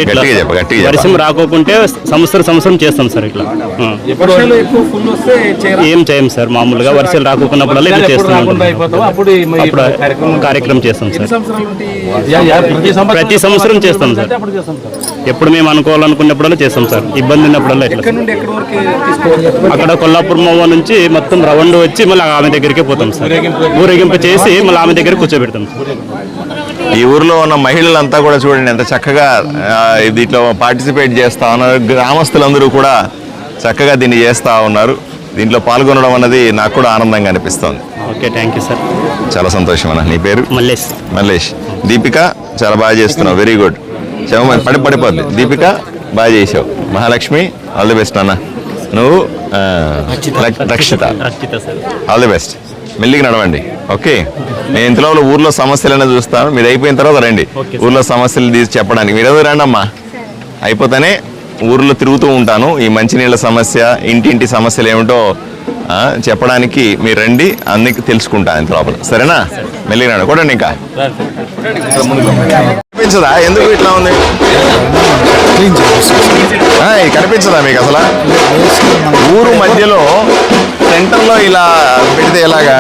వర్షం రాకోకుంటే సంవత్సరం చేస్తాం సార్. ఇట్లా ఏం చేయం సార్. మామూలుగా వర్షాలు రాకోకున్నప్పుడల్లా ఇట్లా చేస్తున్నాం, అప్పుడు కార్యక్రమం చేస్తాం సార్. ప్రతి సంవత్సరం చేస్తాం సార్. ఎప్పుడు మేము అనుకోవాలనుకున్నప్పుడల్లా చేస్తాం సార్. ఇబ్బంది ఉన్నప్పుడల్లా ఇట్లా అక్కడ కొల్లాపూర్ మోవ నుంచి మొత్తం రౌండ్ వచ్చి మళ్ళీ ఆమె దగ్గరికి పోతాం సార్. ఊరేగింపు చేసి మళ్ళీ ఆమె దగ్గర కూర్చోబెడతాం సార్. ఈ ఊర్లో ఉన్న మహిళలంతా కూడా చూడండి ఎంత చక్కగా దీంట్లో పార్టిసిపేట్ చేస్తూ ఉన్నారు. గ్రామస్తులందరూ కూడా చక్కగా దీన్ని చేస్తూ ఉన్నారు. దీంట్లో పాల్గొనడం అన్నది నాకు కూడా ఆనందంగా అనిపిస్తుంది. Okay, thank you sir. చాలా సంతోషం అన్న. నీ పేరు? మల్లేష్. దీపిక చాలా బాగా చేస్తున్నావు, వెరీ గుడ్. పడిపోద్ది. దీపిక బాగా చేసావు. మహాలక్ష్మి ఆల్ ది బెస్ట్ అన్న. నువ్వు రక్షిత ఆల్ ది బెస్ట్. మెల్లిగా నడవండి. ఓకే, నేను ఇంతలో ఊర్లో సమస్యలనే చూస్తాను. మీరు అయిపోయిన తర్వాత రండి ఊర్లో సమస్యలు తీసి చెప్పడానికి. మీరు ఎవరు రండి అమ్మా, అయిపోతానే ఊర్లో తిరుగుతూ ఉంటాను. ఈ మంచినీళ్ళ సమస్య, ఇంటింటి సమస్యలు ఏమిటో చెప్పడానికి మీరు రండి, అన్ని తెలుసుకుంటా ఇంత లోపల. సరేనా? మెల్లినాడు కూడా ఇంకా కనిపించదా? ఎందుకు ఇట్లా ఉంది? ఇది కనిపించదా మీకు అసలు? ఊరు మధ్యలో సెంటర్లో ఇలా పెడితే ఎలాగా?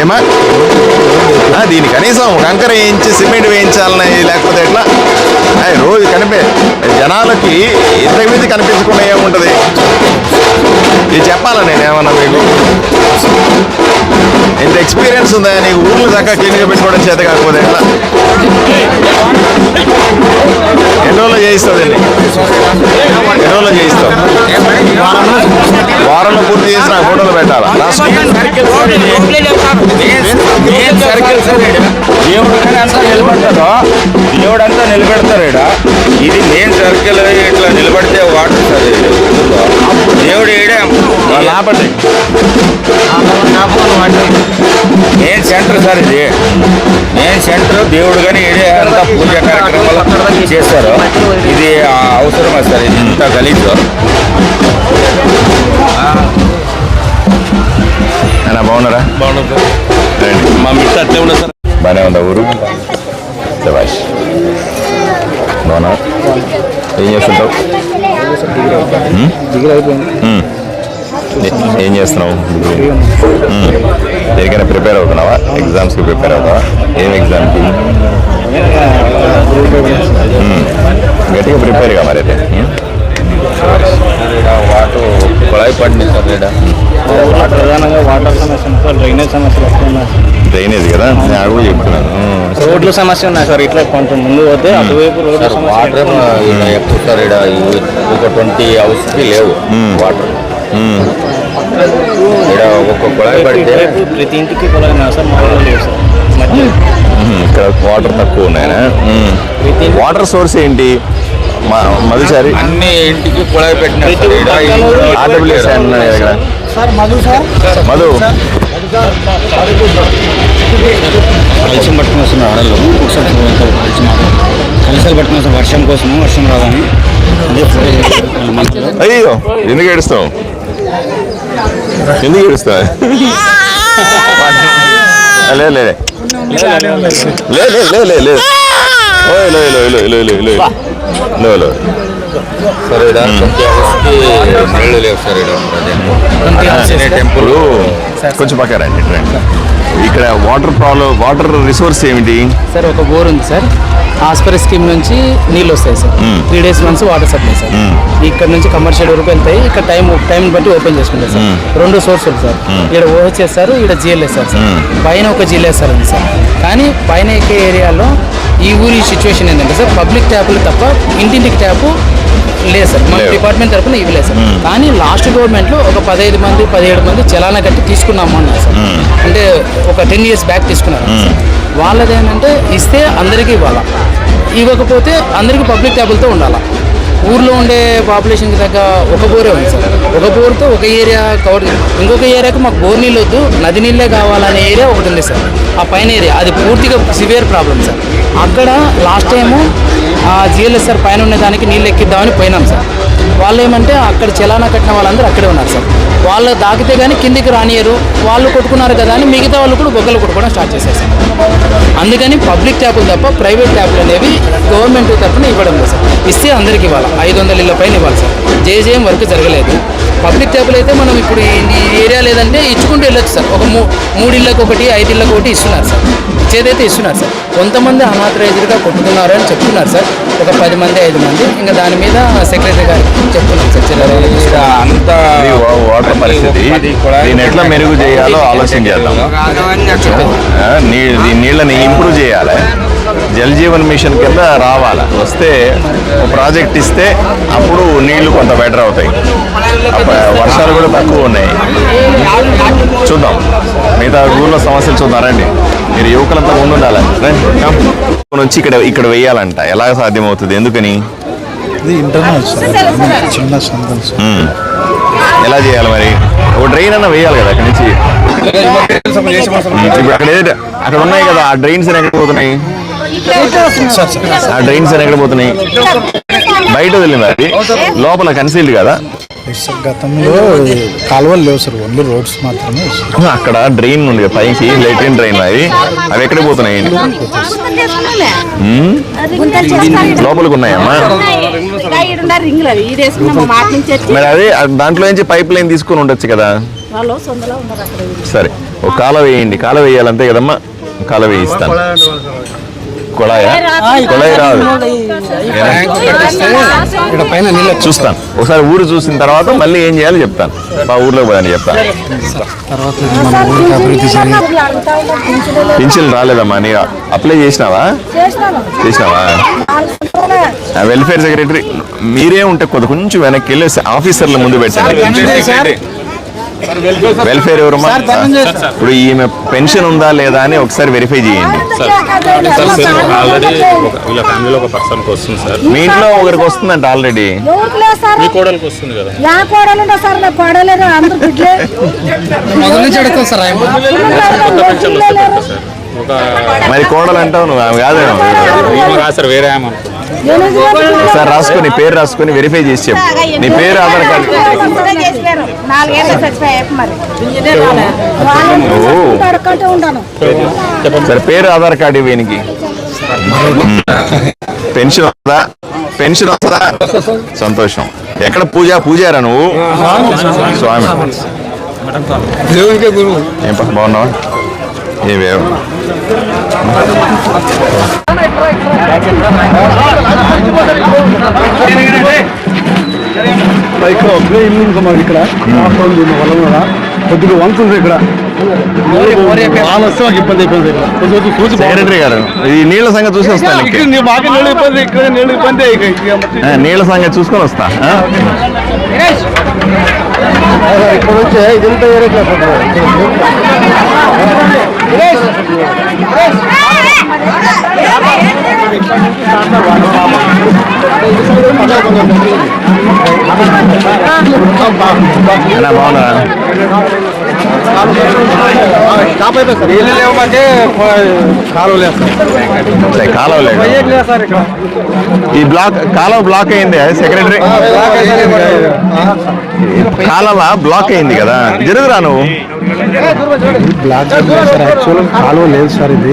ఏమా దీని కనీసం కంకర వేయించి సిమెంట్ వేయించాలని, లేకపోతే ఎట్లా? రోజు జనాలకి ఇంతకుమించి కనిపించకుండా ఏముంటది? ఇది చెప్పాలా నేనేమన్నా మీకు? ఇంత ఎక్స్పీరియన్స్ ఉందా నీకు? ఊర్లో చక్కగా క్లీన్గా పెట్టుకోవడం చేత కాకపోతే ఎట్లా? ఎన్ని రోజుల్లో చేయిస్తుందండి? ఎన్ని రోజుల్లో చేయిస్తావు? వారంలో పూర్తి చేసి నా ఫోటోలు పెట్టాలా? దేవుడంతా నిలబెడతారు. ఇది మెయిన్ సర్కిల్. ఇట్లా నిలబడితే వాటర్ సార్ దేవుడు ఏడే లాభండి. మెయిన్ సెంటర్ సార్ ఇది. మెయిన్ సెంటర్ దేవుడు కానీ ఏడే అంతా పూజా కార్యక్రమాలు చేస్తారు. ఇది అవసరమా సార్? ఇది ఇంత గలీజు. బాగున్నారా? బాగున్నారు సార్. మా మిస్ అట్లే ఉన్నారు సార్. బాగానే ఉందా ఊరు? శభాష్. బాగున్నా? ఏం చేస్తుంటావు? ఏం చేస్తున్నావు? దేనికైనా ప్రిపేర్ అవుతున్నావా? ఎగ్జామ్స్కి ప్రిపేర్ అవుతావా? ఏం ఎగ్జామ్కి? గట్టిగా ప్రిపేర్గా మరి అయితే. వాటర్ కుళాయి పడింది సార్. ప్రధానంగా వాటర్ సమస్య, డ్రైనేజ్ సమస్యలు వస్తున్నాయి. డ్రైనేజ్ కదా నేను కూడా చెప్తున్నాను. రోడ్ల సమస్య ఉన్నాయి సార్. ఇట్లా కొంచెం ముందు పోతే అటువైపు రోడ్ల వాటర్ ఎక్కువ సార్. ఒక 20 హౌస్కి లేవు వాటర్. ఒక్కొక్క కుళాయి పడితే ప్రతి ఇంటికి కుళాయి సార్. మా లేవు సార్. ఇక్కడ వాటర్ తక్కువ ఉన్నాయనా? వాటర్ సోర్స్ ఏంటి? మధుసారి అన్ని ఇంటికి కుళాయి పెట్టినారు మధు. కలిసి పట్టుకుని వస్తున్నారు ఆడల్లో. కలిసాలు పట్టుకుని వస్తారు వర్షం కోసం. వర్షం రాదని అయ్యో ఎందుకు ఏడుస్తావు? ఎందుకు ఏడుస్తావు? టెంపుల్ కొంచెం పక్క రండి. ఇక్కడ వాటర్ రిసోర్స్ ఏమిటి సార్? ఒక బోర్ ఉంది సార్. ఆస్పర్ స్కీమ్ నుంచి నీళ్ళు వస్తాయి sir. 3 days once water supply sir. ఇక్కడ నుంచి కమర్షియల్ వరకు వెళ్తాయి. ఇక్కడ టైం బట్టి ఓపెన్ చేసుకుంటారు సార్. 2 సోర్సులు సార్. ఇక్కడ ఓహెచ్ఎస్ సార్, ఇక్కడ జిఎల్ఎస్ సార్. పైన ఒక జిఎల్ఎస్ సార్ ఉంది సార్. కానీ పైన ఎక్కే ఏరియాలో ఈ ఊరి సిచ్యువేషన్ ఏంటంటే సార్, పబ్లిక్ ట్యాపులు తప్ప ఇంటింటికి ట్యాపు లేదు సార్. మన డిపార్ట్మెంట్ తరఫున ఇవ్వలేదు సార్. కానీ లాస్ట్ గవర్నమెంట్లో ఒక 15 మంది 17 మంది చలానా కట్టి తీసుకున్నాము అన్నారు సార్. అంటే ఒక 10 years బ్యాక్ తీసుకున్నారు. వాళ్ళది ఏంటంటే ఇస్తే అందరికీ ఇవ్వాలా, ఇవ్వకపోతే అందరికీ పబ్లిక్ ట్యాపులతో ఉండాలా. ఊర్లో ఉండే పాపులేషన్కి తగ్గ ఒక బోరే ఉంది సార్. ఒక బోర్తో ఒక ఏరియా కవర్. ఇంకొక ఏరియాకి మాకు బోర్ నీళ్ళు వద్దు, నది నీళ్ళే కావాలనే ఏరియా ఒకటి ఉంది సార్. ఆ పైన ఏరియా అది పూర్తిగా సివియర్ ప్రాబ్లం సార్. అక్కడ లాస్ట్ టైము జిఎల్ఎస్ఆర్ పైన ఉన్న దానికి నీళ్ళు ఎక్కిద్దామని పోయినాం సార్. వాళ్ళు ఏమంటే అక్కడ చలానా కట్టిన వాళ్ళందరూ అక్కడే ఉన్నారు సార్. వాళ్ళు దాకితే కానీ కిందికి రానియరు. వాళ్ళు కొట్టుకున్నారు కదా అని మిగతా వాళ్ళు కూడా బొగ్గలు కొట్టుకోవడం స్టార్ట్ చేశారు సార్. అందుకని పబ్లిక్ ట్యాపులు తప్ప ప్రైవేట్ ట్యాపులు అనేవి గవర్నమెంట్ తరఫున ఇవ్వడం లేదు సార్. ఇస్తే అందరికీ ఇవ్వాలి. 500 ఇళ్ళ పైన ఇవ్వాలి సార్. జేజేఎం వర్క్ జరగలేదు. పబ్లిక్ ట్యాపులు అయితే మనం ఇప్పుడు ఈ ఏరియా లేదంటే ఇచ్చుకుంటూ వెళ్ళొచ్చు సార్. ఒక 3 ఇళ్ళకి ఒకటి 5 ఇళ్ళకి ఒకటి ఇస్తున్నారు సార్. ఇచ్చేదైతే ఇస్తున్నారు సార్. కొంతమంది అనాథరైజ్డ్గా కొట్టుకున్నారు అని చెప్తున్నారు సార్. ఒక 10 మంది 5 మంది. ఇంకా దాని మీద సెక్రటరీ గారికి చెప్తున్నాం సార్. అంతా వాటర్ పరిస్థితి దీన్ని ఎట్లా మెరుగు చేయాలో ఆలోచన చేద్దాం. నీళ్ళని ఇంప్రూవ్ చేయాలి. జల్ జీవన్ మిషన్ కింద రావాలి. వస్తే ప్రాజెక్ట్ ఇస్తే అప్పుడు నీళ్లు కొంత బెటర్ అవుతాయి. వర్షాలు కూడా తక్కువ ఉన్నాయి. చూద్దాం మిగతా ఊళ్ళో సమస్యలు చూద్దారండి. మీరు యువకులంతా ముందు ఉండాలి. నుంచి ఇక్కడ వేయాలంట. ఎలా సాధ్యమవుతుంది? ఎందుకని? ఎలా చేయాలి మరి? ఒక డ్రైన్ అన్న వేయాలి కదా అక్కడి నుంచి. ఇప్పుడు అక్కడ ఉన్నాయి కదా ఆ డ్రైన్స్ ఎక్కడ పోతున్నాయి? ఆ డ్రైన్స్ ఎక్కడ పోతున్నాయి? బయట వదిలింది అది లోపల కన్సీల్డ్ కదా. గతంలో కాలువలు లేవు సార్, ఓన్లీ రోడ్స్ మాత్రమే. అక్కడ డ్రైన్ ఉంది కదా పైకి, లెట్రిన్ డ్రైన్ అవి ఎక్కడ పోతున్నాయి? లోపలికి ఉన్నాయమ్మా. మరి అదే దాంట్లో నుంచి పైప్ లైన్ తీసుకుని ఉండొచ్చు కదా. సరే ఒక కాలువ వేయండి, కాలువ వేయాలంతే కదమ్మా. కాలువ వేయిస్తాను. కొళాయి రాదు, చూస్తాను ఒకసారి. ఊరు చూసిన తర్వాత మళ్ళీ ఏం చేయాలో చెప్తాను. మా ఊర్లోకి పోయాని చెప్తాను. పింఛన్లు రాలేదమ్మా, నీ అప్లై చేసినావా? వెల్ఫేర్ సెక్రటరీ మీరే ఉంటే కొంచెం వెనక్కి వెళ్ళి ఆఫీసర్ల ముందు పెట్టండి. వెల్ఫేర్ ఎవరమ్మా? ఇప్పుడు ఈమె పెన్షన్ ఉందా లేదా అని ఒకసారి వెరిఫై చేయండి. మీ ఇంట్లో ఒకరికి వస్తుందంట ఆల్రెడీ. మరి కోడలు అంటావు నువ్వు, ఆమె కాదేమో. సార్ రాసుకొని పేరు రాసుకొని వెరిఫై చేసి చెప్పు. నీ పేరు ఆధార్ కార్డు. సరే పేరు ఆధార్ కార్డు ఇవ్వనికి. పెన్షన్ వస్తుందా? పెన్షన్ వస్తుందా? సంతోషం. ఎక్కడ పూజారా నువ్వు? స్వామి ఏం బాగున్నావా? ఏవేవో ఇక్కడ కొద్దిగా వంతుంది. ఇక్కడ ఇబ్బంది అయిపోయింది. సెక్రటరీ గారు ఈ నీళ్ల సంగతి చూసి వస్తాను. నీళ్ల సంగతి చూసుకొని వస్తా. ఇప్పుడు వచ్చే ఇదంతా వేరే క్లాస్. బాగున్నా కాలువ లేదు. ఈ బ్లాక్ కాలువ బ్లాక్ అయింది సెక్రటరీ. కాలువ బ్లాక్ అయింది కదా, జరుగురా నువ్వు. బ్లాక్ కాలువ లేదు సార్ ఇది.